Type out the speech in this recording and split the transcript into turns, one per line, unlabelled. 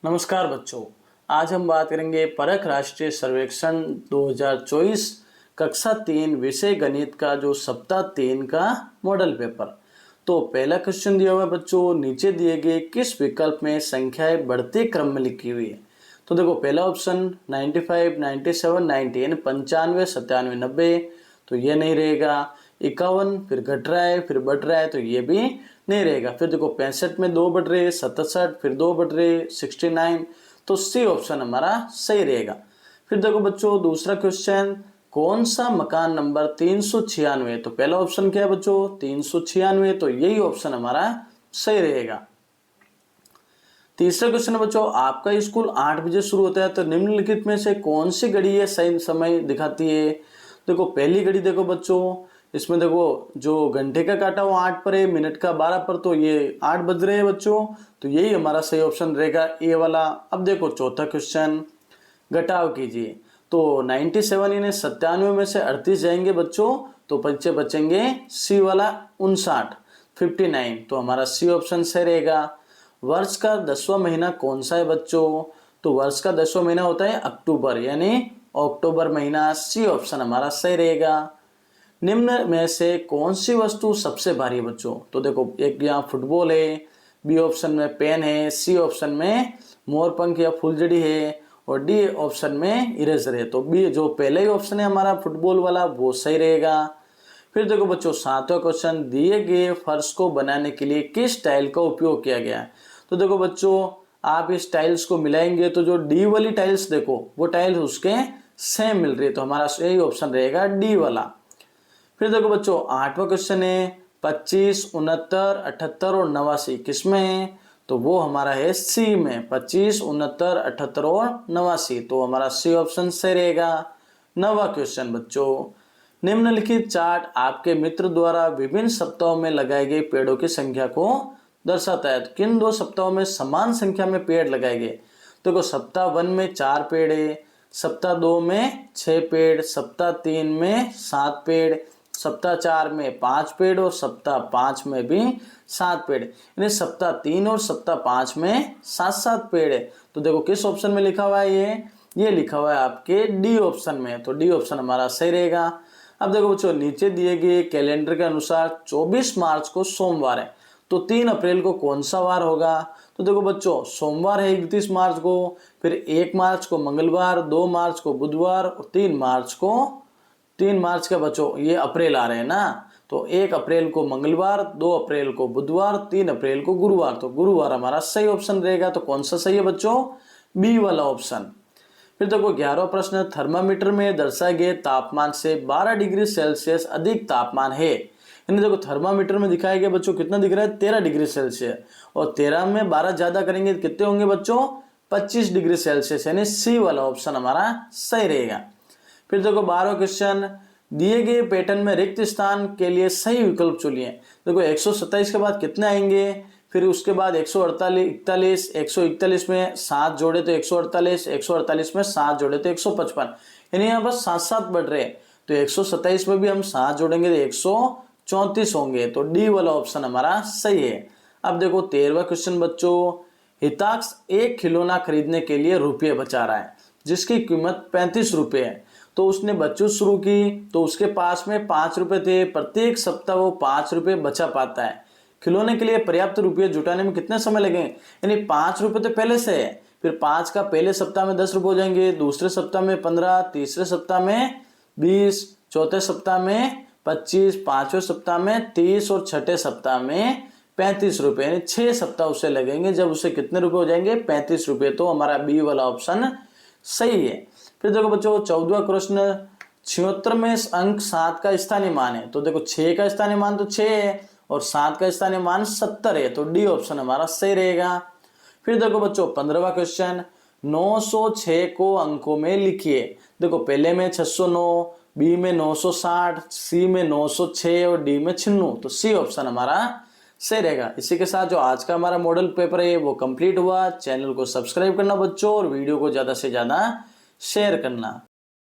नमस्कार बच्चों, आज हम बात करेंगे परख राष्ट्रीय सर्वेक्षण 2024 कक्षा 3 विषय गणित का जो सप्ताह 3 का मॉडल पेपर। तो पहला क्वेश्चन दिया हुआ है बच्चों, नीचे दिए गए किस विकल्प में संख्याएं बढ़ते क्रम में लिखी हुई है। तो देखो पहला ऑप्शन 95, 97, 90 यानी 95, 97, 90, तो ये नहीं रहेगा। 51 फिर घट रहा है फिर बढ़ रहा है तो ये भी नहीं रहेगा। फिर देखो 65 में 2 बढ़ रहे, 67 फिर 2 बढ़ रहे, 69, तो सी ऑप्शन हमारा सही रहेगा। फिर देखो बच्चों दूसरा क्वेश्चन, कौन सा मकान नंबर 396, तो पहला ऑप्शन क्या है बच्चों 396, तो यही ऑप्शन हमारा सही रहेगा। तीसरा क्वेश्चन है बच्चों, आपका स्कूल 8 बजे शुरू होता है तो निम्नलिखित में से कौन सी घड़ी ये सही समय दिखाती है। देखो पहली घड़ी देखो बच्चों, इसमें देखो जो घंटे का काटा वो 8 पर है, मिनट का 12 पर, तो ये 8 बज रहे हैं बच्चों, तो यही हमारा सही ऑप्शन रहेगा ए वाला। अब देखो चौथा क्वेश्चन, घटाव कीजिए। तो 97 यानी 97 में से 38 जाएंगे बच्चों, तो बच्चे बचेंगे सी वाला 59, 59, तो हमारा सी ऑप्शन सही रहेगा। वर्ष का 10वां महीना कौन सा है बच्चों, तो वर्ष का 10वां महीना होता है अक्टूबर यानी अक्टूबर महीना, सी ऑप्शन हमारा सही रहेगा। निम्न में से कौन सी वस्तु सबसे भारी है बच्चों, तो देखो एक यहाँ फुटबॉल है, बी ऑप्शन में पेन है, सी ऑप्शन में मोरपंख या फुलझड़ी है, और डी ऑप्शन में इरेजर है। तो बी जो पहले ही ऑप्शन है हमारा फुटबॉल वाला वो सही रहेगा। फिर देखो बच्चों सातवां क्वेश्चन, दिए गए फर्श को बनाने के लिए किस टाइल का उपयोग किया गया है। तो देखो बच्चों आप इस टाइल्स को मिलाएंगे तो जो डी वाली टाइल्स देखो वो टाइल्स उसके सेम मिल रही है, तो हमारा सही ऑप्शन रहेगा डी वाला। फिर देखो बच्चों आठवां क्वेश्चन है, 25, 69, 78 और 89 किसमें है, तो वो हमारा है सी में, 25, 69, 78 और 89, तो हमारा सी ऑप्शन सही रहेगा। 9वां क्वेश्चन बच्चों, निम्नलिखित चार्ट आपके मित्र द्वारा विभिन्न सप्ताहों में लगाए गए पेड़ों की संख्या को दर्शाता है। तो किन 2 सप्ताहों में समान संख्या में पेड़ लगाए गए, देखो सप्ताह 1 में 4 पेड़ है, सप्ताह 2 में 6 पेड़, सप्ताह 3 में 7 पेड़, सप्ताह 4 में 5 पेड़ और सप्ताह 5 में भी 7 पेड़, यानी सप्ताह 3 और सप्ताह 5 में 7-7 पेड़ है। तो देखो किस ऑप्शन में लिखा हुआ है, ये लिखा हुआ है आपके डी ऑप्शन में, तो डी ऑप्शन हमारा सही रहेगा। अब देखो बच्चों नीचे दिए गए कैलेंडर के अनुसार 24 मार्च को सोमवार है, तो 3 अप्रैल को कौन सा वार होगा। तो देखो बच्चों सोमवार है 31 मार्च को, फिर 1 मार्च को मंगलवार, 2 मार्च को बुधवार और 3 मार्च का बच्चों ये अप्रैल आ रहे हैं ना, तो 1 अप्रैल को मंगलवार, 2 अप्रैल को बुधवार, 3 अप्रैल को गुरुवार, तो गुरुवार हमारा सही ऑप्शन रहेगा। तो कौन सा सही है बच्चों, बी वाला ऑप्शन। फिर देखो 11वां प्रश्न, थर्मामीटर में दर्शाए गए तापमान से 12 डिग्री सेल्सियस अधिक तापमान है। यानी देखो थर्मामीटर में दिखाया गया बच्चों कितना दिख रहा है 13 डिग्री सेल्सियस, और 13 में 12 ज्यादा करेंगे तो कितने होंगे बच्चों 25 डिग्री सेल्सियस, यानी सी वाला ऑप्शन हमारा सही रहेगा। फिर देखो 12वां क्वेश्चन, दिए गए पैटर्न में रिक्त स्थान के लिए सही विकल्प चुनिए। देखो 127 के बाद कितने आएंगे, फिर उसके बाद 148, 141 में 7 जोड़े तो 148, 148 में 7 जोड़े तो 155, यानी यहाँ बस 7-7 बढ़ रहे हैं, तो 127 में भी हम 7 जोड़ेंगे तो 134 होंगे, तो डी वाला ऑप्शन हमारा सही है। अब देखो 13वां क्वेश्चन बच्चों, हिताक्ष एक खिलौना खरीदने के लिए रुपये बचा रहा है जिसकी कीमत 35 रुपये है। तो उसने बचत शुरू की, तो उसके पास में 5 रुपये थे, प्रत्येक सप्ताह वो 5 रुपये बचा पाता है। खिलौने के लिए पर्याप्त रुपये जुटाने में कितने समय लगेंगे, यानी 5 रुपये तो पहले से है, फिर 5 का पहले सप्ताह में 10 रुपये हो जाएंगे, दूसरे सप्ताह में 15, तीसरे सप्ताह में 20, चौथे सप्ताह में 25, 5वें सप्ताह में 30 और छठे सप्ताह में 35 रुपये, यानी 6 सप्ताह उसे लगेंगे, जब उसे कितने रुपए हो जाएंगे 35 रुपये, तो हमारा बी वाला ऑप्शन सही है। फिर देखो बच्चों 14वां प्रश्न, 76 में अंक 7 का स्थानीय मान है। तो देखो 6 का स्थानीय मान तो 6 है और 7 का स्थानीय मान 70 है, तो डी ऑप्शन हमारा सही रहेगा। फिर देखो बच्चों 15वां क्वेश्चन, 906 को अंकों में लिखिए। देखो पहले में 609, बी में 960, सी में 906 और डी में 96, तो सी ऑप्शन हमारा सही रहेगा। इसी के साथ जो आज का हमारा मॉडल पेपर है वो कंप्लीट हुआ। चैनल को सब्सक्राइब करना बच्चों और वीडियो को ज्यादा से ज्यादा शेयर करना।